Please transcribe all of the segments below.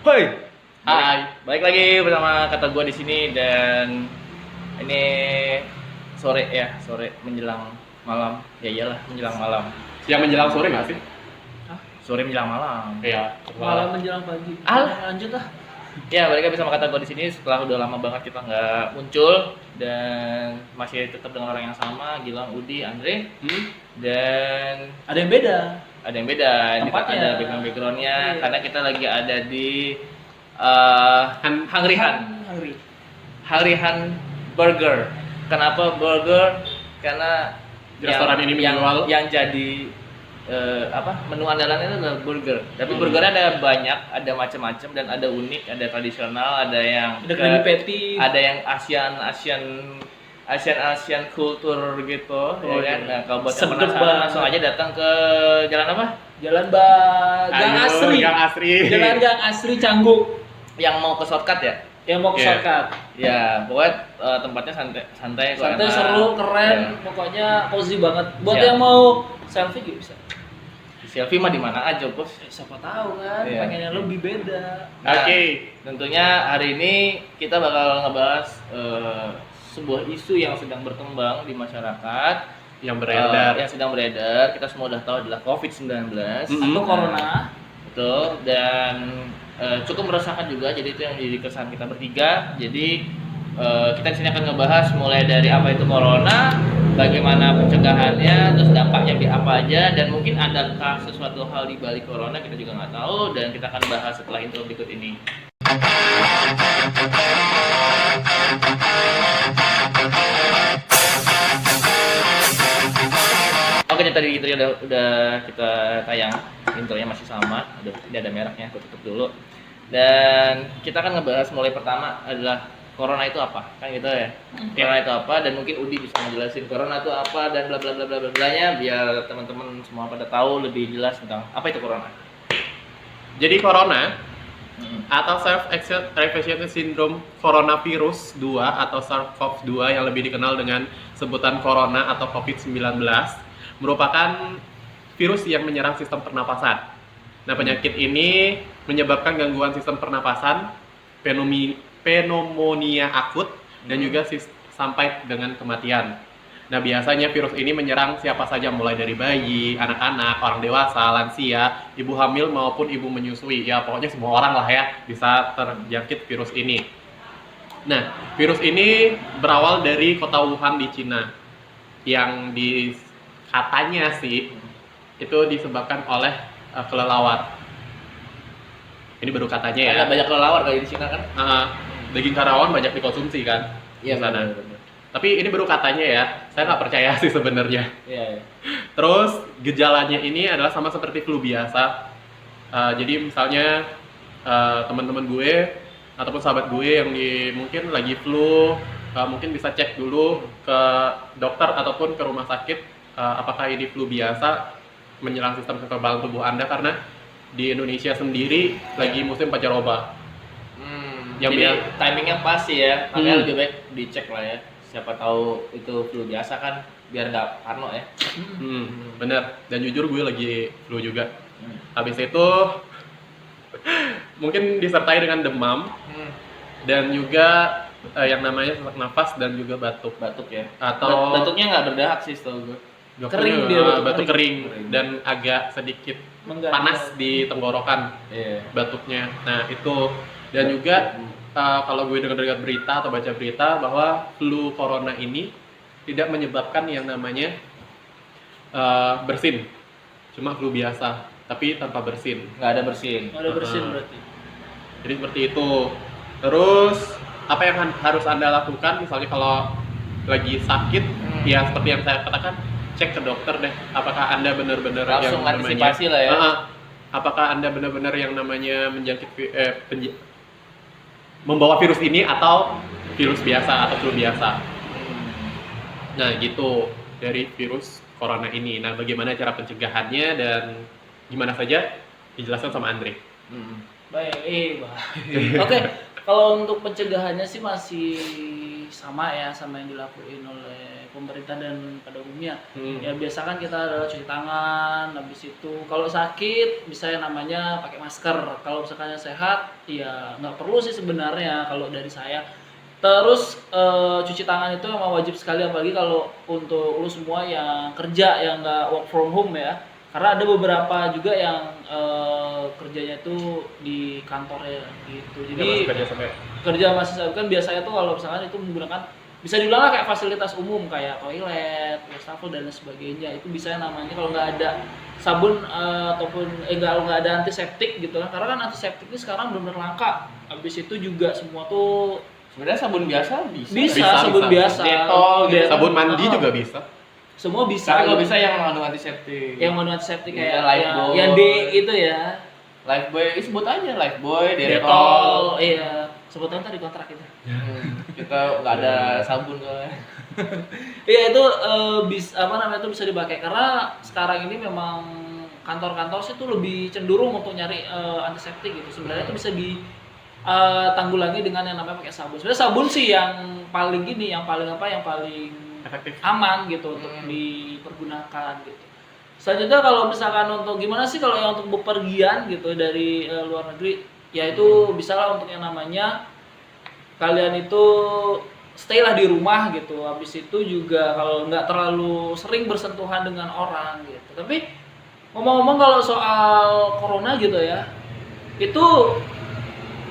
Hai. Hai. Baik lagi bersama kata gua di sini dan ini sore menjelang malam. Ya iyalah, menjelang malam. Siang menjelang sore nggak sih? Sore menjelang malam. Iya. Malam menjelang pagi. Lanjut lah. Ya, balik lagi bersama kata gua di sini setelah udah lama banget kita nggak muncul dan masih tetap dengan orang yang sama, Gilang, Udi, Andre. Dan Ada yang beda. ada yang beda, ini kan Tempatnya. ada background-backgroundnya Iya. karena kita lagi ada di Hungry Han Burger. Kenapa burger? Karena Restoran ini menjual yang jadi menu andalannya itu adalah burger. Tapi burgernya ada banyak, ada macam-macam dan ada unik, ada tradisional, ada yang Ada Krabby Patty. ada yang Asian kultur gitu, Oh, ya kan. iya. Nah, kalau buat yang Sedep penasaran banget. langsung aja datang ke jalan apa? Jalan Gang Ayo, Asri. Gang Asri. Jalan Gang Asri Canggu. Yang mau ke shortcut ya? Yang mau ke Iya. shortcut. Ya, pokoknya tempatnya santai kok, Santai, enak. seru, keren. Ya. Pokoknya cozy banget. Buat Siap. yang mau selfie juga bisa. Selfie mah di mana aja, Bos. Siapa tahu kan, Iya. pengen yang lebih beda. Nah, Oke. tentunya hari ini kita bakal ngebahas sebuah isu yang sedang berkembang di masyarakat, Yang beredar. yang sedang beredar. Kita semua udah tahu adalah COVID-19 Atau corona. Betul, dan cukup meresahkan juga. Jadi itu yang jadi kesan kita bertiga. Jadi kita di sini akan ngebahas mulai dari apa itu corona, bagaimana pencegahannya, terus dampaknya apa aja, dan mungkin adakah sesuatu hal di balik corona kita juga nggak tahu, dan kita akan bahas setelah intro berikut ini. Oke, tadi itu udah kita tayang, intronya masih sama, ini ada mereknya, aku tutup dulu. Dan kita akan ngebahas mulai pertama adalah corona itu apa, kan gitu ya. Corona itu apa, dan mungkin Udi bisa ngejelasin corona itu apa dan bla bla bla bla blanya biar teman-teman semua pada tahu lebih jelas tentang apa itu corona. Jadi corona atau self-replication syndrome coronavirus 2 atau SARS-CoV-2 yang lebih dikenal dengan sebutan corona atau COVID-19 merupakan virus yang menyerang sistem pernapasan. Nah, penyakit ini menyebabkan gangguan sistem pernapasan, pneumonia akut, dan juga sampai dengan kematian. Nah, biasanya virus ini menyerang siapa saja, mulai dari bayi, anak-anak, orang dewasa, lansia, ibu hamil maupun ibu menyusui. Ya, pokoknya semua orang lah ya bisa terjangkit virus ini. Nah, virus ini berawal dari kota Wuhan di Cina, yang katanya sih itu disebabkan oleh kelelawar. Ini baru katanya ya. Ada banyak kelelawar kayak di Cina kan? Daging karyawan banyak dikonsumsi kan di sana. benar. Tapi ini baru katanya ya, saya nggak percaya sih sebenarnya. Iya. Terus gejalanya ini adalah sama seperti flu biasa. Jadi misalnya teman-teman gue ataupun sahabat gue yang mungkin lagi flu, mungkin bisa cek dulu ke dokter ataupun ke rumah sakit apakah ini flu biasa menyerang sistem kekebalan tubuh Anda, karena di Indonesia sendiri lagi musim pancaroba. Yang Jadi biar- timingnya pas sih ya, makanya lebih baik dicek lah ya. Siapa tahu itu flu biasa kan, biar nggak parno ya. Bener, dan jujur gue lagi flu juga. Habis itu mungkin disertai dengan demam dan juga yang namanya sesak nafas dan juga batuk. Batuk ya. Atau Batuknya nggak berdahak sih setahu gue. Kering dia, batuk kering kering. dan agak sedikit Mengganjal. panas di tenggorokan Iya. batuknya. Nah itu, dan juga kalau gue dengar berita atau baca berita bahwa flu corona ini tidak menyebabkan yang namanya bersin, cuma flu biasa tapi tanpa bersin. Nggak ada bersin. Ada bersin berarti. Jadi seperti itu. Terus apa yang harus Anda lakukan misalnya kalau lagi sakit, ya seperti yang saya katakan, cek ke dokter deh apakah Anda benar-benar Langsung yang antisipasi lah ya. apakah Anda benar-benar yang namanya membawa virus ini atau virus biasa atau flu biasa. Nah, gitu dari virus corona ini. Nah, bagaimana cara pencegahannya dan gimana saja dijelaskan sama Andre. Baik. Oke, kalau untuk pencegahannya sih masih sama ya, sama yang dilakuin oleh pemerintah dan pada umumnya. Hmm. Ya biasa kan kita adalah cuci tangan, habis itu kalau sakit bisa yang namanya pakai masker. Kalau misalkan sehat, ya nggak perlu sih sebenarnya kalau dari saya. Terus cuci tangan itu memang wajib sekali, apalagi kalau untuk lu semua yang kerja yang nggak work from home ya. Karena ada beberapa juga yang kerjanya itu di kantor ya gitu. Jadi Jadi kerja sampai kerja masih kan biasanya tuh kalau misalkan itu menggunakan bisa dibilang lah kayak fasilitas umum kayak toilet, wastafel dan lain sebagainya. Itu bisa namanya kalau nggak ada sabun ataupun kalau nggak ada antiseptik gitu kan. Karena kan antiseptik ini sekarang benar-benar langka. Habis itu juga semua tuh Sebenarnya sabun biasa bisa. bisa sabun bisa. biasa. Detol, gitu. sabun mandi Ah, juga bisa. semua bisa. Tapi kalau bisa yang mengandung antiseptik. yang mengandung antiseptik Iya, kayak Lifebuoy. yang D itu ya. Lifebuoy, sebut aja Lifebuoy, Detol, Detol. iya. Sebetulnya tadi kontrak kita. Kita nggak ada sabun soalnya. Iya itu itu bisa dipakai karena sekarang ini memang kantor-kantor sih tuh lebih cenderung untuk nyari antiseptik gitu. Sebenarnya itu bisa tanggulangi dengan yang namanya pakai sabun. Sebenarnya sabun sih yang paling yang paling Efektif. aman gitu untuk dipergunakan gitu. Selanjutnya kalau misalkan untuk gimana sih kalau yang untuk bepergian gitu dari luar negeri, ya itu bisalah untuk yang namanya kalian itu stay lah di rumah gitu. Habis itu juga kalau nggak terlalu sering bersentuhan dengan orang gitu. Tapi ngomong-ngomong kalau soal corona gitu ya, itu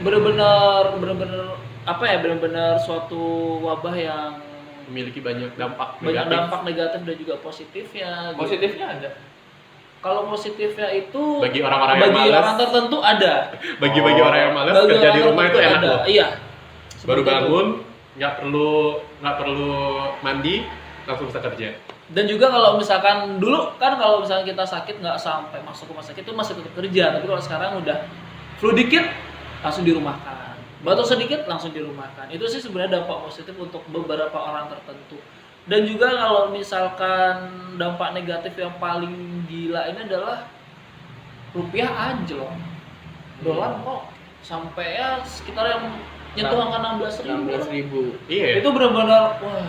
benar-benar benar-benar suatu wabah yang Memiliki banyak dampak banyak negatif. dampak negatif dan juga positifnya. Gitu. Positifnya ada. Kalau positifnya itu Bagi orang-orang yang bagi malas. orang tertentu ada. Bagi orang yang malas Bagi kerja orang di rumah itu tertentu enak ada. loh. Iya. Baru Seperti itu. bangun, nggak perlu mandi, langsung bisa kerja. Dan juga kalau misalkan dulu kan kalau misalkan kita sakit nggak sampai masuk rumah sakit itu masih tetap kerja, tapi kalau sekarang udah flu dikit langsung dirumahkan, batuk sedikit langsung dirumahkan. Itu sih sebenarnya dampak positif untuk beberapa orang tertentu. Dan juga kalau misalkan dampak negatif yang paling gila ini adalah rupiah anjlok, dolar kok sampai ya sekitar yang nyentuh angka 16.000. 16.000. Iya. Itu benar-benar wah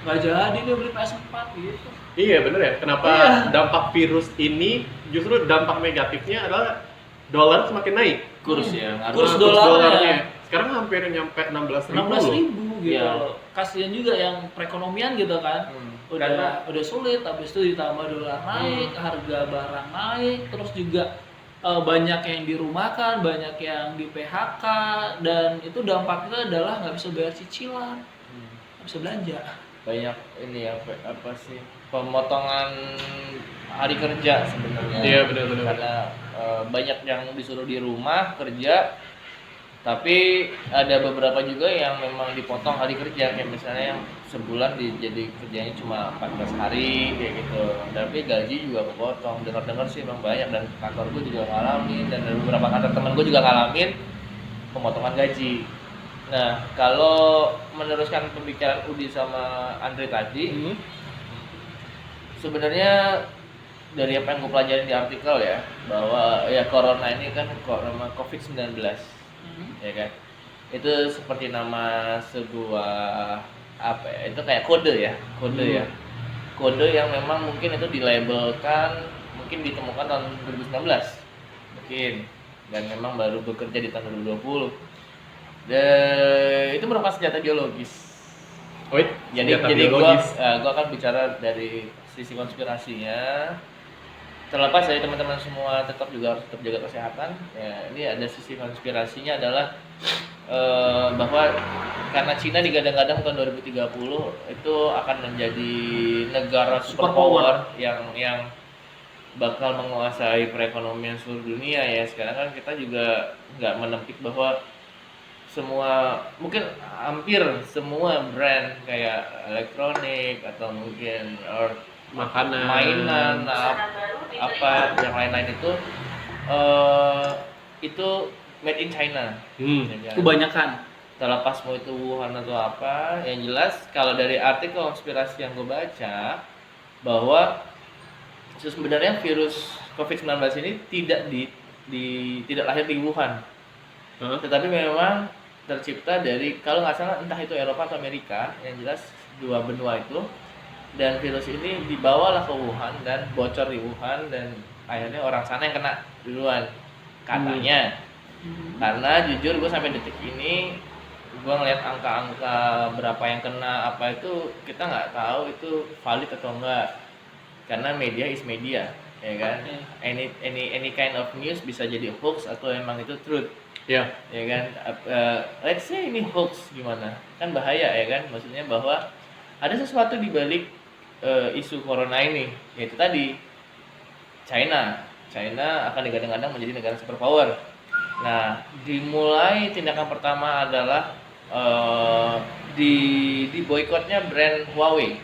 nggak jadi dia beli PS4 gitu. Iya bener ya. Kenapa Iya. dampak virus ini justru dampak negatifnya adalah dolar semakin naik. Kurs ya, ngaruh. Kurs Kurs dolarnya. sekarang hampir nyampe 16.000 16.000 gitu. Iya. Kasihan juga yang perekonomian gitu kan. Udah sulit, habis itu ditambah dolar naik, harga barang naik, terus juga banyak yang dirumahkan, banyak yang di PHK, dan itu dampaknya adalah nggak bisa bayar cicilan, nggak bisa belanja. Banyak ini ya apa sih pemotongan hari kerja sebenarnya. Iya, benar-benar. Karena banyak yang disuruh di rumah kerja, tapi ada beberapa juga yang memang dipotong hari kerja, kayak misalnya yang sebulan jadi kerjanya cuma 14 hari kayak gitu, tapi gaji juga kepotong. Dengar-dengar sih emang banyak, dan kantor gue juga ngalamin, dan ada beberapa kantor teman gue juga ngalamin pemotongan gaji. Nah, kalau meneruskan pembicaraan Udi sama Andre tadi, sebenarnya dari apa yang gue pelajari di artikel ya, bahwa ya corona ini kan nama COVID-19, ya kan, itu seperti nama sebuah apa ya, itu kayak kode ya, kode yang memang mungkin itu dilabelkan, mungkin ditemukan tahun 2019 mungkin, dan memang baru bekerja di tahun 2020. Dan itu merupakan senjata biologis. Jadi gua akan bicara dari sisi konspirasinya. Terlepas dari teman-teman semua tetap jaga kesehatan. Ya, ini ada sisi konspirasinya adalah bahwa karena Cina digadang-gadang tahun 2030 itu akan menjadi negara superpower yang bakal menguasai perekonomian seluruh dunia ya. Sekarang kan kita juga nggak menempik bahwa mungkin hampir semua brand kayak elektronik atau mungkin makanan, mainan, apa yang lain-lain itu made in China. Ya kan? Kebanyakan. Terlepas mau itu Wuhan atau apa, yang jelas kalau dari artikel konspirasi yang gue baca bahwa sebenarnya virus COVID-19 ini tidak lahir di Wuhan, tetapi memang tercipta dari, kalau nggak salah entah itu Eropa atau Amerika, yang jelas dua benua itu dan virus ini dibawalah ke Wuhan dan bocor di Wuhan dan akhirnya orang sana yang kena duluan katanya. Karena jujur gue sampai detik ini gue ngeliat angka-angka berapa yang kena apa itu kita nggak tahu itu valid atau enggak, karena media is media, ya kan. Any kind of news bisa jadi hoax atau emang itu truth, Ya. ya kan. Let's say ini hoax, gimana kan, bahaya ya kan, maksudnya bahwa ada sesuatu di balik isu corona ini, yaitu tadi China akan digadang-gadang menjadi negara superpower. Nah, dimulai tindakan pertama adalah di boikotnya brand Huawei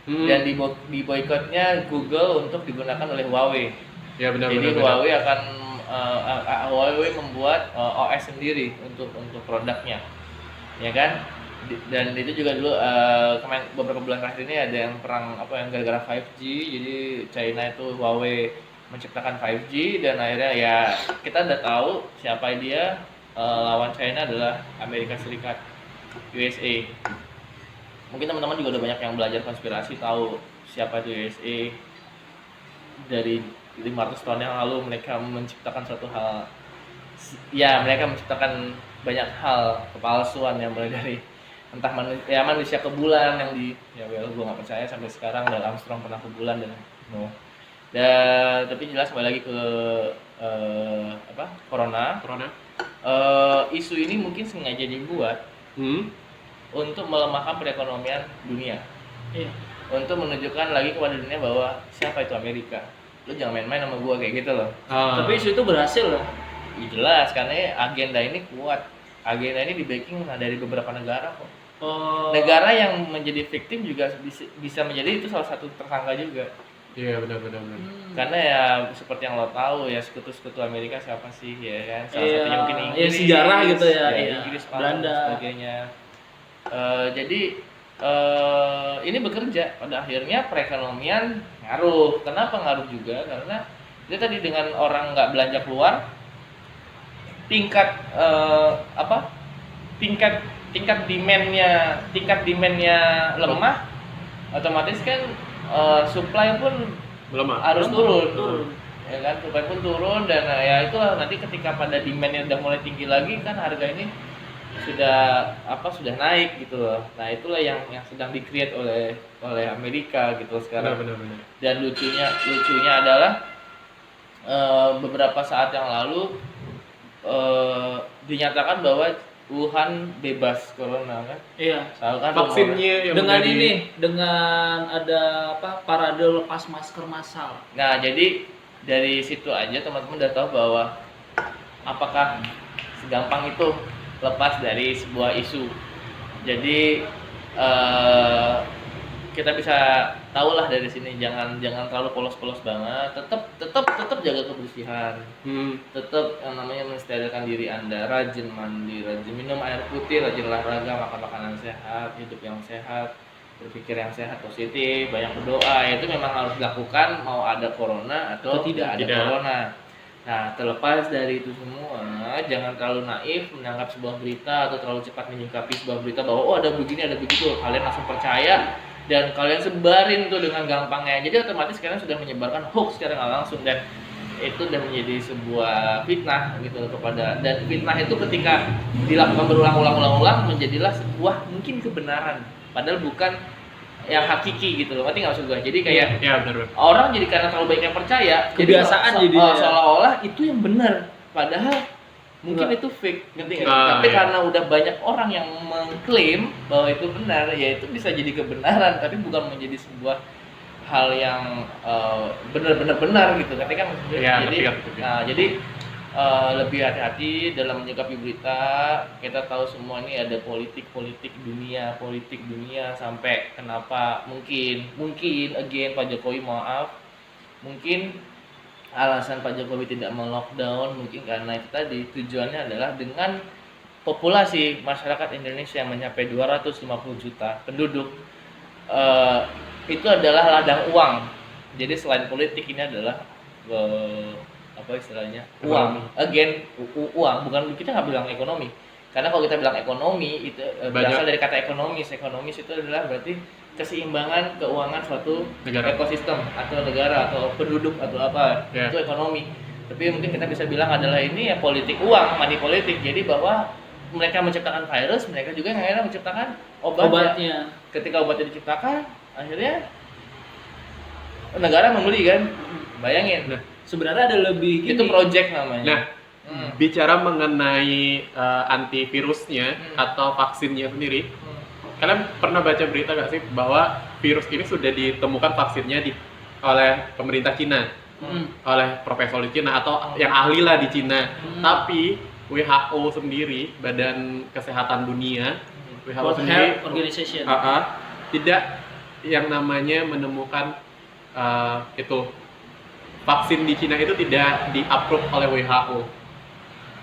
dan di boikotnya Google untuk digunakan oleh Huawei. Ya benar. Jadi benar. Huawei akan Huawei membuat OS sendiri untuk produknya, ya kan. Dan itu juga dulu beberapa bulan terakhir ini ada yang perang yang gara-gara 5G. Jadi China itu Huawei menciptakan 5G dan akhirnya ya kita udah tahu siapa dia. Lawan China adalah Amerika Serikat, USA. Mungkin teman-teman juga udah banyak yang belajar konspirasi, tahu siapa itu USA. Dari 500 tahun yang lalu mereka menciptakan suatu hal, ya mereka menciptakan banyak hal kepalsuan yang mulai dari entah manusia ke bulan yang gue nggak percaya sampai sekarang Neil Armstrong pernah ke bulan dan tapi jelas kembali lagi ke corona. Isu ini mungkin sengaja dibuat untuk melemahkan perekonomian dunia. Iya. Untuk menunjukkan lagi kepada dunia bahwa siapa itu Amerika. Lu jangan main-main sama gua kayak gitu loh. Tapi isu itu berhasil loh. Ya, jelas karena agenda ini kuat. Agenda ini di backing dari beberapa negara kok. Negara yang menjadi victim juga bisa menjadi itu salah satu tersangka juga. Iya benar. Karena ya seperti yang lo tahu ya, sekutu-sekutu Amerika siapa sih, ya kan? Salah satunya mungkin Inggris. Ya sejarah gitu ya. Inggris, Belanda dan sebagainya. Jadi ini bekerja pada akhirnya perekonomian ngaruh. Kenapa ngaruh juga? Karena dia tadi dengan orang nggak belanja keluar, tingkat demandnya lemah, otomatis kan supply pun harus turun, ya kan, supply pun turun dan ya itulah nanti ketika pada demandnya udah mulai tinggi lagi kan harga ini sudah naik gitu loh. Nah itulah yang sedang di-create oleh Amerika gitu sekarang. Benar. Dan lucunya adalah beberapa saat yang lalu dinyatakan bahwa Wuhan bebas corona kan. Iya. Kan vaksinnya yang dengan dengan ada parade lepas masker massal. Nah, jadi dari situ aja teman-teman udah tahu bahwa apakah segampang itu lepas dari sebuah isu. Jadi kita bisa tahu lah dari sini, jangan terlalu polos-polos banget, tetap jaga kebersihan, tetap yang namanya mensterilkan diri Anda, rajin mandi, rajin minum air putih, rajin olahraga, makan makanan sehat, hidup yang sehat, berpikir yang sehat, positif, banyak berdoa. Itu memang harus dilakukan mau ada corona atau tidak ada corona. Nah, terlepas dari itu semua, jangan terlalu naif menangkap sebuah berita atau terlalu cepat menyikapi sebuah berita bahwa ada begini, ada begitu. Kalian langsung percaya dan kalian sebarin tuh dengan gampangnya. Jadi otomatis kalian sudah menyebarkan hoax secara nggak langsung dan itu udah menjadi sebuah fitnah gitu kepada, dan fitnah itu ketika dilakukan berulang-ulang menjadilah sebuah mungkin kebenaran padahal bukan yang hakiki gitu loh. Ngerti nggak maksud gue? Jadi kayak benar. orang jadi karena terlalu banyak yang percaya, kebiasaan jadi seolah-olah itu yang benar padahal mungkin itu fake, ngerti nggak? Tapi karena udah banyak orang yang mengklaim bahwa itu benar, ya itu bisa jadi kebenaran tapi bukan menjadi sebuah hal yang benar-benar benar gitu. Ketika maksudnya jadi lebih hati-hati dalam menyikapi berita. Kita tahu semua ini ada politik dunia sampai kenapa mungkin again Pak Jokowi mungkin alasan Pak Jokowi tidak melockdown mungkin karena itu tadi tujuannya adalah dengan populasi masyarakat Indonesia yang mencapai 250 juta penduduk, itu adalah ladang uang. Jadi selain politik ini adalah apa istilahnya uang, again uang, bukan, kita nggak bilang ekonomi, Karena kalau kita bilang ekonomi itu berasal Banyak. dari kata ekonomis. Ekonomis itu adalah berarti keseimbangan keuangan suatu Negara. ekosistem atau negara atau penduduk atau apa. Ya. Itu ekonomi. Tapi mungkin kita bisa bilang adalah ini ya politik uang, money politik. Jadi bahwa mereka menciptakan virus, mereka juga yang akhirnya menciptakan Obatnya. Ketika obatnya diciptakan, akhirnya negara membeli kan. Bayangin. Nah, Sebenarnya ada lebih gini. Itu project namanya. Nah, bicara mengenai antivirusnya Hmm. atau vaksinnya sendiri, Hmm. kalian pernah baca berita nggak sih bahwa virus ini sudah ditemukan vaksinnya oleh pemerintah Cina, Hmm. oleh profesor di Cina atau yang ahli lah di Cina. Hmm. Tapi WHO sendiri, Badan Kesehatan Dunia, WHO World sendiri Health Organization. tidak yang namanya menemukan itu vaksin di Cina itu tidak di-approve oleh WHO.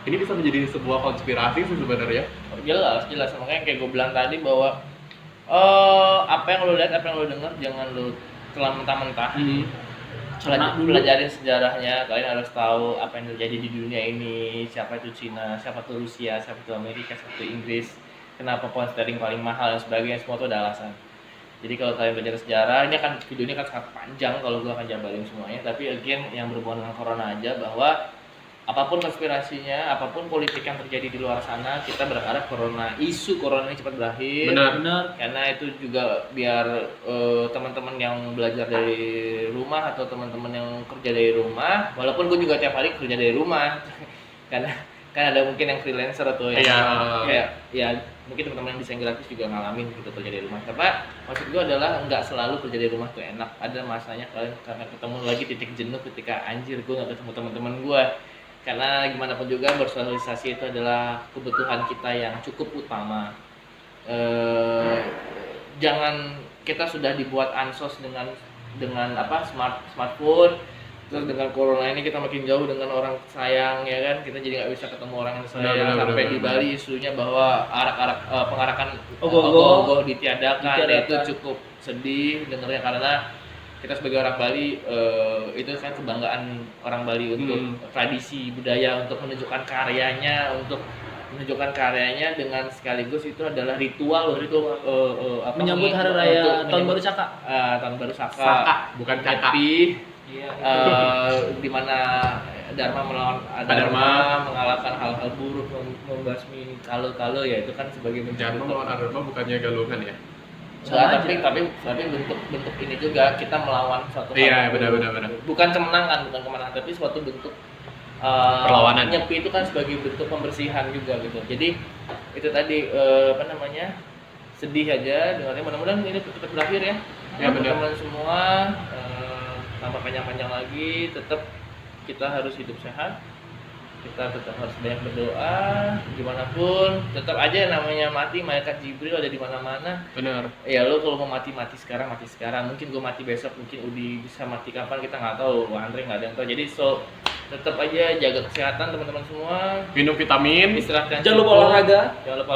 Ini bisa menjadi sebuah konspirasi sih sebenarnya. Jelas, makanya kayak gue bilang tadi bahwa apa yang lo lihat, apa yang lo dengar, jangan lo telan mentah-mentah. Cerna dulu. Pelajarin sejarahnya, kalian harus tahu apa yang terjadi di dunia ini, siapa itu Cina, siapa itu Rusia, siapa itu Amerika, siapa itu Inggris, kenapa pound sterling paling mahal dan sebagainya, semua itu ada alasan. Jadi kalau kalian belajar sejarah, ini kan video ini kan sangat panjang kalau gue akan jabarin semuanya, tapi again yang berhubungan dengan corona aja bahwa apapun konspirasinya, apapun politik yang terjadi di luar sana, kita berharap isu corona ini cepat berakhir. Benar. Karena itu juga biar teman-teman yang belajar dari rumah atau teman-teman yang kerja dari rumah, walaupun gue juga tiap hari kerja dari rumah, karena kan ada mungkin yang freelancer atau yang kayak ya mungkin teman-teman yang desain grafis juga ngalamin gitu kerja dari rumah. Tapi maksud gue adalah nggak selalu kerja dari rumah tuh enak. Ada masanya kalian karena ketemu lagi titik jenuh ketika anjir gue nggak ketemu teman-teman gue. Karena gimana pun juga bersosialisasi itu adalah kebutuhan kita yang cukup utama. Jangan kita sudah dibuat ansos dengan apa smartphone, terus dengan corona ini kita makin jauh dengan orang sayang ya kan, kita jadi nggak bisa ketemu orang yang sayang. Sampai di Bali isunya bahwa pengarakan ogoh-ogoh ditiadakan. Dan itu cukup sedih dengarnya karena kita sebagai orang Bali itu kan kebanggaan orang Bali untuk tradisi budaya, untuk menunjukkan karyanya dengan sekaligus itu adalah ritual Menyambut hari raya tahun baru Saka. Tahun baru Saka. Saka, bukan Caka. Happy, Iya. di mana Dharma melawan Adharma, mengalahkan hal-hal buruk, membasmi kalau ya itu kan sebagai Dharma melawan Adharma bukannya galungan ya? Enggak, tapi bentuk ini juga kita melawan suatu hal. Iya, benar. Bukan kemenangan, tapi suatu bentuk Perlawanan. Nyepi itu kan sebagai bentuk pembersihan juga gitu. Jadi itu tadi sedih aja dengarnya, mudah-mudahan ini cepat berakhir ya. Ya, benar. Teman-teman semua tanpa panjang-panjang lagi, tetap kita harus hidup sehat. Kita tetap harus banyak berdoa, gimana pun tetap aja namanya mati, malaikat Jibril ada di mana-mana. Benar. Ya lo kalau mau mati sekarang, mungkin gue mati besok, mungkin Udi bisa mati kapan kita nggak tahu, Andre nggak ada yang tahu. Jadi tetap aja jaga kesehatan teman-teman semua, Minum vitamin. istirahat, Jangan lupa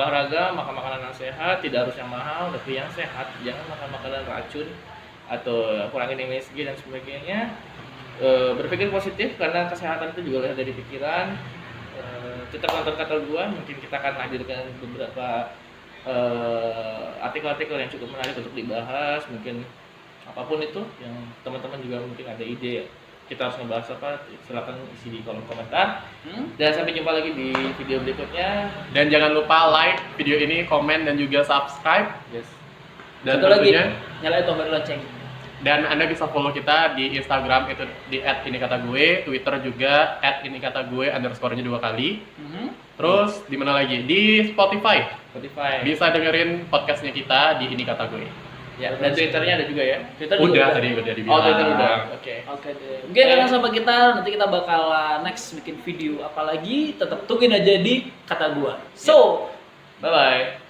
olahraga, makan makanan yang sehat, tidak harus yang mahal tapi yang sehat, jangan makan makanan racun atau kurangin MSG dan sebagainya. Berpikir positif karena kesehatan itu juga dari pikiran. Tetap nonton kata gua, mungkin kita akan hadirkan beberapa artikel-artikel yang cukup menarik untuk dibahas, mungkin apapun itu yang teman-teman juga mungkin ada ide kita harus ngebahas apa, silakan isi di kolom komentar. Dan sampai jumpa lagi di video berikutnya. Dan jangan lupa like video ini, komen dan juga subscribe. Yes. Dan Satu lagi, tentunya nyalain tombol lonceng. dan Anda bisa follow kita di Instagram itu di @inikatague, Twitter juga @inikatague_nya 2 kali. Terus di mana lagi? Di Spotify. Bisa dengerin podcastnya kita di Ini Kata Gue. Ya, dan Twitternya ada juga ya. Twitter Udah juga tadi udah dibilang. Oh, Twitter udah. Oke. Oke deh. Mungkin kalian sama kita, nanti kita bakal next bikin video apalagi, tetap tungguin aja di Kata Gua. So, Bye bye.